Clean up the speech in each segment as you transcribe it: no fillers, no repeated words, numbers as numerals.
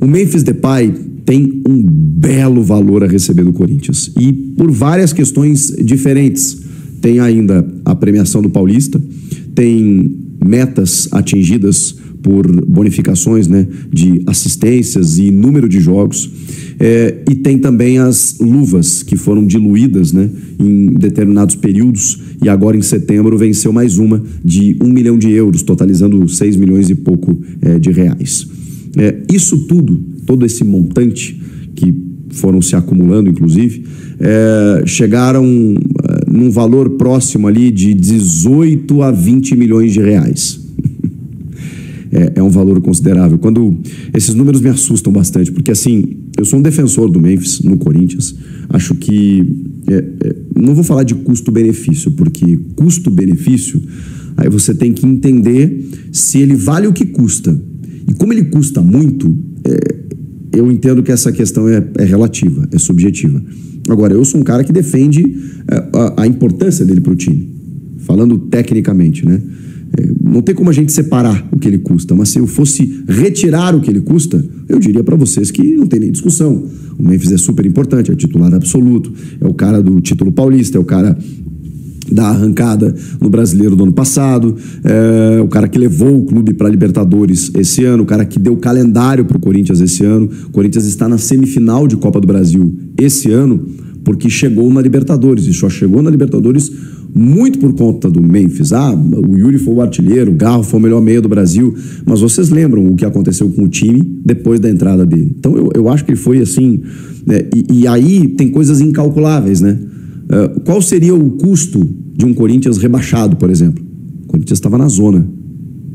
O Memphis Depay tem um belo valor a receber do Corinthians. E por várias questões diferentes. Tem ainda a premiação do Paulista, tem metas atingidas por bonificações, né, de assistências e número de jogos. E tem também as luvas que foram diluídas, né, em determinados períodos, e agora em setembro venceu mais uma de 1 milhão de euros, totalizando 6 milhões e pouco de reais. Isso tudo, todo esse montante que foram se acumulando, inclusive, chegaram num valor próximo ali de 18 a 20 milhões de reais. É um valor considerável. Quando esses números me assustam bastante, porque assim, eu sou um defensor do Memphis no Corinthians. Acho que não vou falar de custo-benefício, porque custo-benefício aí você tem que entender se ele vale o que custa. E como ele custa muito, eu entendo que essa questão é relativa, é subjetiva. Agora, eu sou um cara que defende a importância dele para o time, falando tecnicamente, né? Não tem como a gente separar o que ele custa, mas se eu fosse retirar o que ele custa, eu diria para vocês que não tem nem discussão. O Memphis é super importante, é titular absoluto, é o cara do título paulista, é o cara da arrancada no Brasileiro do ano passado, o cara que levou o clube para a Libertadores esse ano, o cara que deu calendário para o Corinthians esse ano. O Corinthians está na semifinal de Copa do Brasil esse ano porque chegou na Libertadores, e só chegou na Libertadores muito por conta do Memphis. O Yuri foi o artilheiro, o Garro foi o melhor meia do Brasil, mas vocês lembram o que aconteceu com o time depois da entrada dele. Então eu acho que ele foi assim, né? E aí tem coisas incalculáveis, né? Qual seria o custo de um Corinthians rebaixado, por exemplo? O Corinthians estava na zona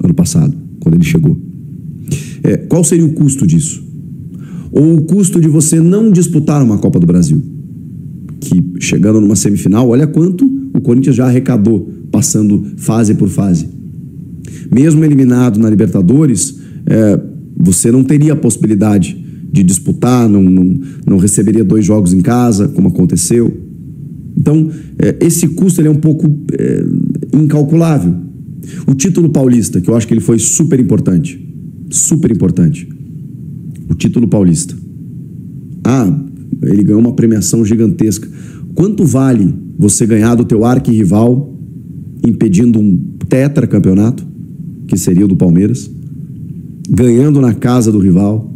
ano passado, quando ele chegou. Qual seria o custo disso? Ou o custo de você não disputar uma Copa do Brasil? Que chegando numa semifinal, olha quanto o Corinthians já arrecadou, passando fase por fase. Mesmo eliminado na Libertadores, você não teria a possibilidade de disputar, não receberia 2 jogos em casa, como aconteceu. Então, esse custo ele é um pouco incalculável. O título paulista, que eu acho que ele foi super importante. Super importante. O título paulista. Ele ganhou uma premiação gigantesca. Quanto vale você ganhar do teu arquirrival, impedindo um tetracampeonato, que seria o do Palmeiras, ganhando na casa do rival,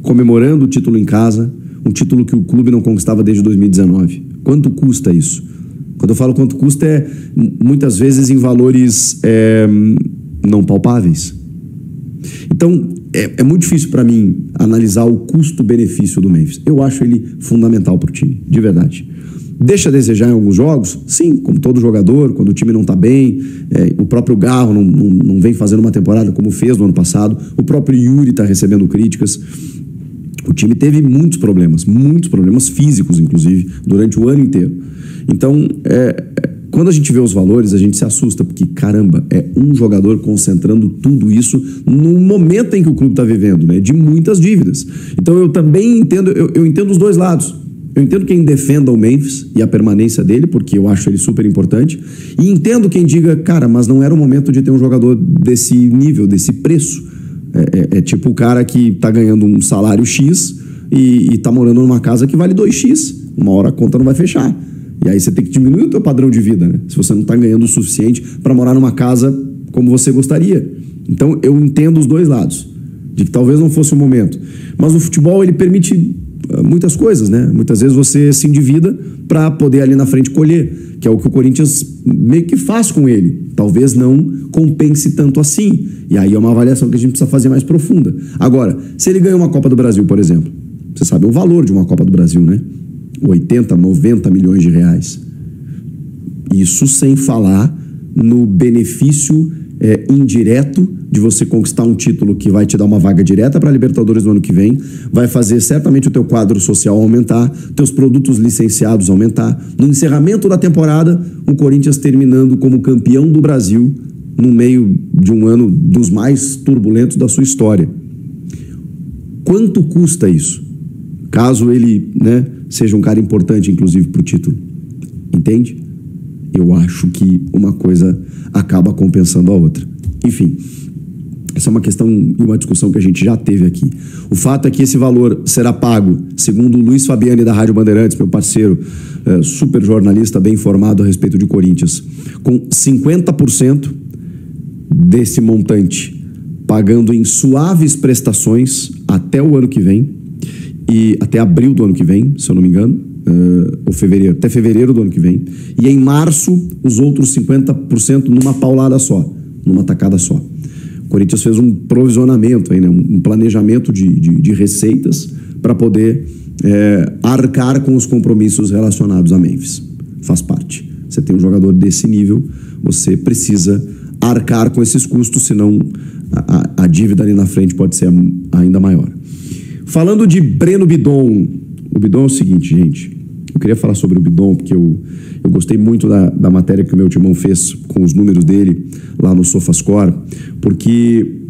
comemorando o título em casa, um título que o clube não conquistava desde 2019? Quanto custa isso? Quando eu falo quanto custa, muitas vezes em valores não palpáveis. Então, é muito difícil para mim analisar o custo-benefício do Memphis. Eu acho ele fundamental para o time, de verdade. Deixa a desejar em alguns jogos? Sim, como todo jogador, quando o time não está bem. O próprio Garro não vem fazendo uma temporada como fez no ano passado. O próprio Yuri está recebendo críticas. O time teve muitos problemas físicos, inclusive, durante o ano inteiro. Então, quando a gente vê os valores, a gente se assusta, porque, caramba, é um jogador concentrando tudo isso no momento em que o clube está vivendo, né? De muitas dívidas. Então, eu também entendo, eu entendo os dois lados. Eu entendo quem defenda o Memphis e a permanência dele, porque eu acho ele super importante. E entendo quem diga, cara, mas não era o momento de ter um jogador desse nível, desse preço. É tipo o cara que tá ganhando um salário X e tá morando numa casa que vale 2x. Uma hora a conta não vai fechar. E aí você tem que diminuir o teu padrão de vida, né? Se você não tá ganhando o suficiente para morar numa casa como você gostaria. Então eu entendo os dois lados, de que talvez não fosse o momento. Mas o futebol, ele permite muitas coisas, né? Muitas vezes você se endivida para poder ali na frente colher, que é o que o Corinthians meio que faz com ele. Talvez não compense tanto assim. E aí é uma avaliação que a gente precisa fazer mais profunda. Agora, se ele ganha uma Copa do Brasil, por exemplo, você sabe o valor de uma Copa do Brasil, né? 80, 90 milhões de reais. Isso sem falar no benefício indireto de você conquistar um título que vai te dar uma vaga direta para a Libertadores no ano que vem, vai fazer certamente o teu quadro social aumentar, teus produtos licenciados aumentar. No encerramento da temporada, o Corinthians terminando como campeão do Brasil no meio de um ano dos mais turbulentos da sua história. Quanto custa isso? Caso ele, né, seja um cara importante, inclusive, para o título. Entende? Eu acho que uma coisa acaba compensando a outra. Enfim, Essa é uma questão e uma discussão que a gente já teve aqui. O fato é que esse valor será pago, segundo o Luiz Fabiani da Rádio Bandeirantes, meu parceiro, super jornalista, bem informado a respeito de Corinthians, com 50% desse montante pagando em suaves prestações até o ano que vem, e até abril do ano que vem, se eu não me engano, ou fevereiro, até fevereiro do ano que vem, e em março os outros 50% numa paulada só, numa tacada só. O Corinthians fez um provisionamento, aí, né, um planejamento de receitas para poder arcar com os compromissos relacionados a Memphis. Faz parte. Você tem um jogador desse nível, você precisa arcar com esses custos, senão a dívida ali na frente pode ser ainda maior. Falando de Breno Bidon, o Bidon é o seguinte, gente, eu queria falar sobre o Bidon, porque eu gostei muito da matéria que o meu timão fez com os números dele lá no SofaScore, porque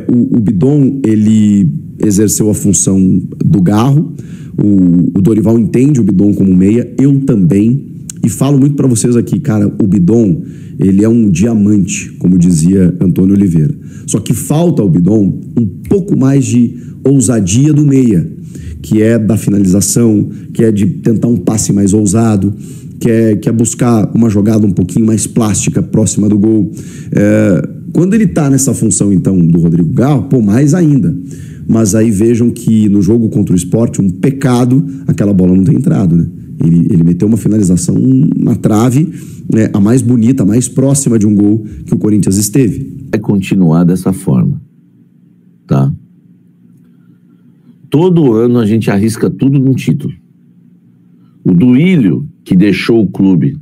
o Bidon, ele exerceu a função do Garro, o Dorival entende o Bidon como meia, eu também, e falo muito para vocês aqui, cara, o Bidon, ele é um diamante, como dizia Antônio Oliveira. Só que falta ao Bidon um pouco mais de ousadia do meia, que é da finalização, que é de tentar um passe mais ousado, que é buscar uma jogada um pouquinho mais plástica, próxima do gol. Quando ele tá nessa função, então, do Rodrigo Garro, pô, mais ainda. Mas aí vejam que no jogo contra o Sport, um pecado, aquela bola não tem entrado, né? Ele meteu uma finalização na trave, né, a mais bonita, a mais próxima de um gol que o Corinthians esteve. Vai continuar dessa forma, tá? Todo ano a gente arrisca tudo num título. O Duílio, que deixou o clube...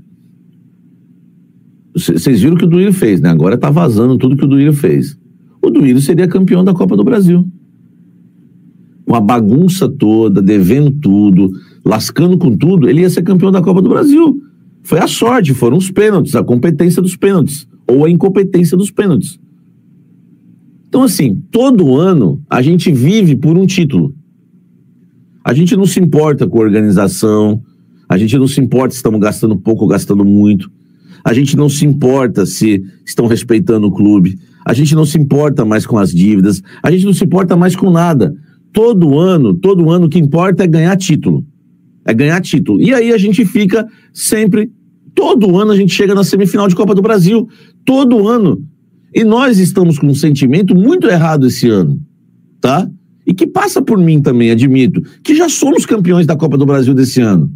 Vocês viram o que o Duílio fez, né? Agora tá vazando tudo que o Duílio fez. O Duílio seria campeão da Copa do Brasil. Com a bagunça toda, devendo tudo, lascando com tudo, ele ia ser campeão da Copa do Brasil. Foi a sorte, foram os pênaltis, a competência dos pênaltis, ou a incompetência dos pênaltis. Então, assim, todo ano a gente vive por um título. A gente não se importa com a organização, a gente não se importa se estamos gastando pouco ou gastando muito, a gente não se importa se estão respeitando o clube, a gente não se importa mais com as dívidas, a gente não se importa mais com nada. Todo ano o que importa é ganhar título. É ganhar título. E aí a gente fica sempre... Todo ano a gente chega na semifinal de Copa do Brasil. Todo ano. E nós estamos com um sentimento muito errado esse ano. Tá? E que passa por mim também, admito. Que já somos campeões da Copa do Brasil desse ano.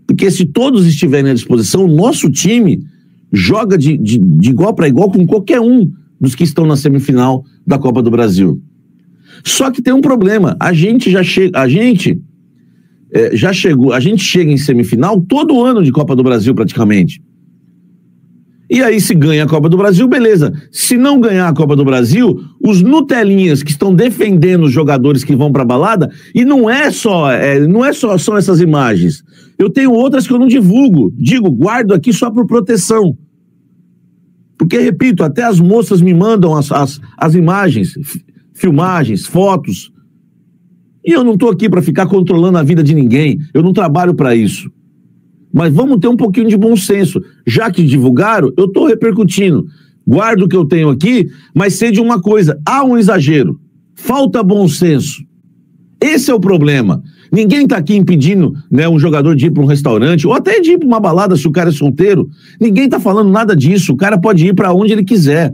Porque se todos estiverem à disposição, o nosso time joga de igual para igual com qualquer um dos que estão na semifinal da Copa do Brasil. Só que tem um problema, a gente chega em semifinal todo ano de Copa do Brasil praticamente. E aí se ganha a Copa do Brasil, beleza. Se não ganhar a Copa do Brasil, os Nutelinhas que estão defendendo os jogadores que vão pra balada, e não é só essas imagens. Eu tenho outras que eu não divulgo, guardo aqui só por proteção. Porque, repito, até as moças me mandam as imagens, filmagens, fotos, e eu não estou aqui para ficar controlando a vida de ninguém, eu não trabalho para isso. Mas vamos ter um pouquinho de bom senso. Já que divulgaram, eu estou repercutindo. Guardo o que eu tenho aqui, mas sei de uma coisa, há um exagero, falta bom senso. Esse é o problema. Ninguém está aqui impedindo, né, um jogador de ir para um restaurante, ou até de ir para uma balada se o cara é solteiro. Ninguém está falando nada disso, o cara pode ir para onde ele quiser.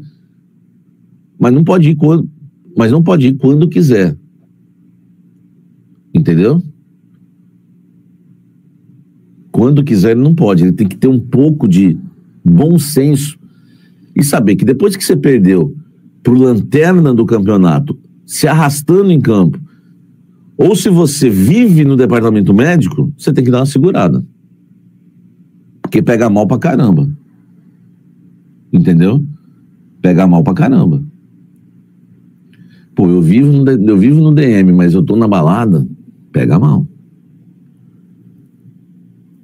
Mas não pode ir quando quiser. Entendeu? Quando quiser ele não pode, ele tem que ter um pouco de bom senso e saber que depois que você perdeu pro lanterna do campeonato, se arrastando em campo, ou se você vive no departamento médico, você tem que dar uma segurada. Porque pega mal pra caramba. Entendeu? Pega mal pra caramba. Pô, eu vivo no DM, mas eu tô na balada, pega mal.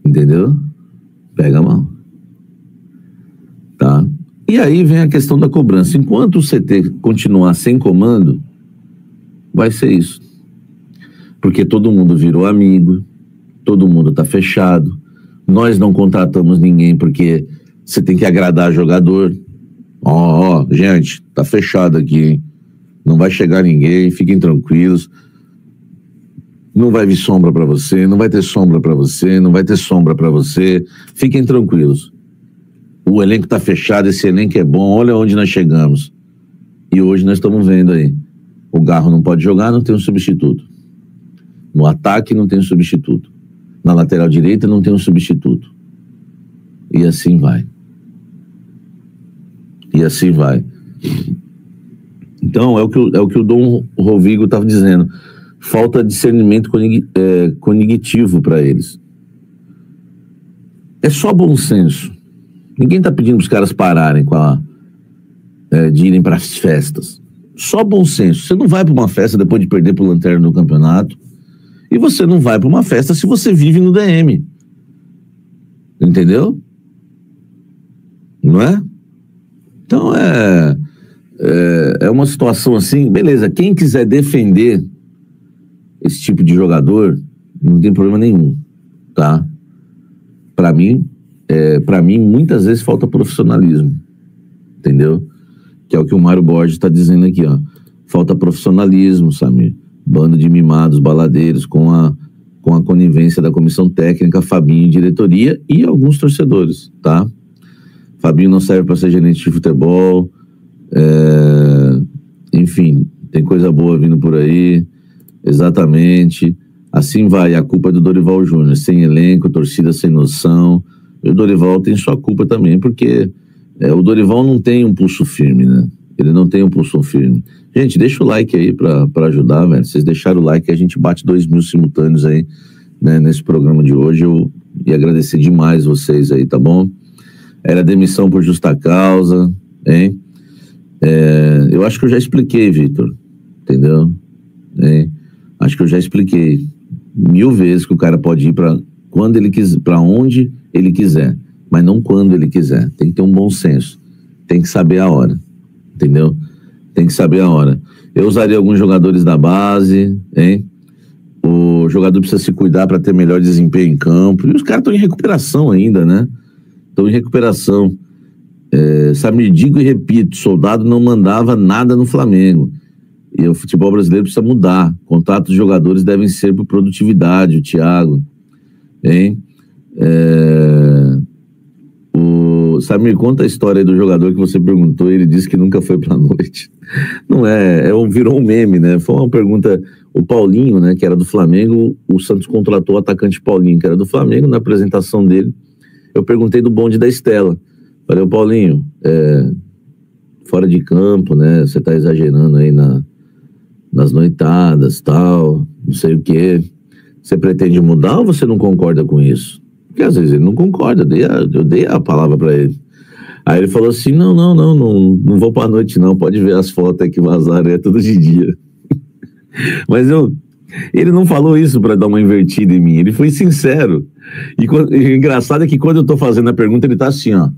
Entendeu? Pega mal. Tá? E aí vem a questão da cobrança. Enquanto o CT continuar sem comando, vai ser isso. Porque todo mundo virou amigo, todo mundo tá fechado, nós não contratamos ninguém porque você tem que agradar jogador, Gente, tá fechado aqui, hein? Não vai chegar ninguém, fiquem tranquilos. Não vai vir sombra pra você, não vai ter sombra pra você, não vai ter sombra pra você. Fiquem tranquilos. O elenco tá fechado, esse elenco é bom, olha onde nós chegamos. E hoje nós estamos vendo aí. O Garro não pode jogar, não tem um substituto. No ataque não tem um substituto. Na lateral direita não tem um substituto. E assim vai. E assim vai. Então, é o que o Dom Rovigo estava dizendo. Falta discernimento cognitivo para eles. É só bom senso. Ninguém está pedindo para os caras pararem de irem para as festas. Só bom senso. Você não vai para uma festa depois de perder para o Lanterna no campeonato. E você não vai para uma festa se você vive no DM. Entendeu? Não é? Então é uma situação assim, beleza, quem quiser defender esse tipo de jogador, não tem problema nenhum, tá? Para mim, muitas vezes falta profissionalismo, entendeu? Que é o que o Mário Borges está dizendo aqui, ó. Falta profissionalismo, Samir. Bando de mimados, baladeiros, com a conivência da comissão técnica, Fabinho e diretoria e alguns torcedores, tá? Fabinho não serve para ser gerente de futebol, enfim, tem coisa boa vindo por aí, exatamente, assim vai, a culpa é do Dorival Júnior, sem elenco, torcida sem noção, e o Dorival tem sua culpa também, porque o Dorival não tem um pulso firme, né? Ele não tem um pulso firme. Gente, deixa o like aí pra ajudar, velho. Vocês deixaram o like, a gente bate 2.000 simultâneos aí, né, nesse programa de hoje. Eu ia agradecer demais vocês aí, tá bom? Era demissão por justa causa, hein? Eu acho que eu já expliquei, Vitor, entendeu? Acho que eu já expliquei 1000 vezes que o cara pode ir para quando ele quiser, para onde ele quiser, mas não quando ele quiser. Tem que ter um bom senso, tem que saber a hora, entendeu? Tem que saber a hora. Eu usaria alguns jogadores da base, hein? O jogador precisa se cuidar para ter melhor desempenho em campo. E os caras estão em recuperação ainda, né? Estão em recuperação. Sabe, digo e repito, Soldado não mandava nada no Flamengo. E o futebol brasileiro precisa mudar. Contratos de jogadores devem ser por produtividade, o Thiago. Hein? Samir, conta a história aí do jogador que você perguntou e ele disse que nunca foi pra noite. Não virou um meme, né? Foi uma pergunta, o Paulinho, né, que era do Flamengo, o Santos contratou o atacante Paulinho, que era do Flamengo, na apresentação dele, eu perguntei do bonde da Estela. Falei, Paulinho, fora de campo, né, você tá exagerando aí nas noitadas, tal, não sei o quê. Você pretende mudar ou você não concorda com isso? Porque às vezes ele não concorda, eu dei a palavra para ele. Aí ele falou assim, não vou pra noite não, pode ver as fotos aí que vazaram, é tudo de dia. Mas ele não falou isso para dar uma invertida em mim, ele foi sincero. E o engraçado é que quando eu tô fazendo a pergunta, ele tá assim, ó.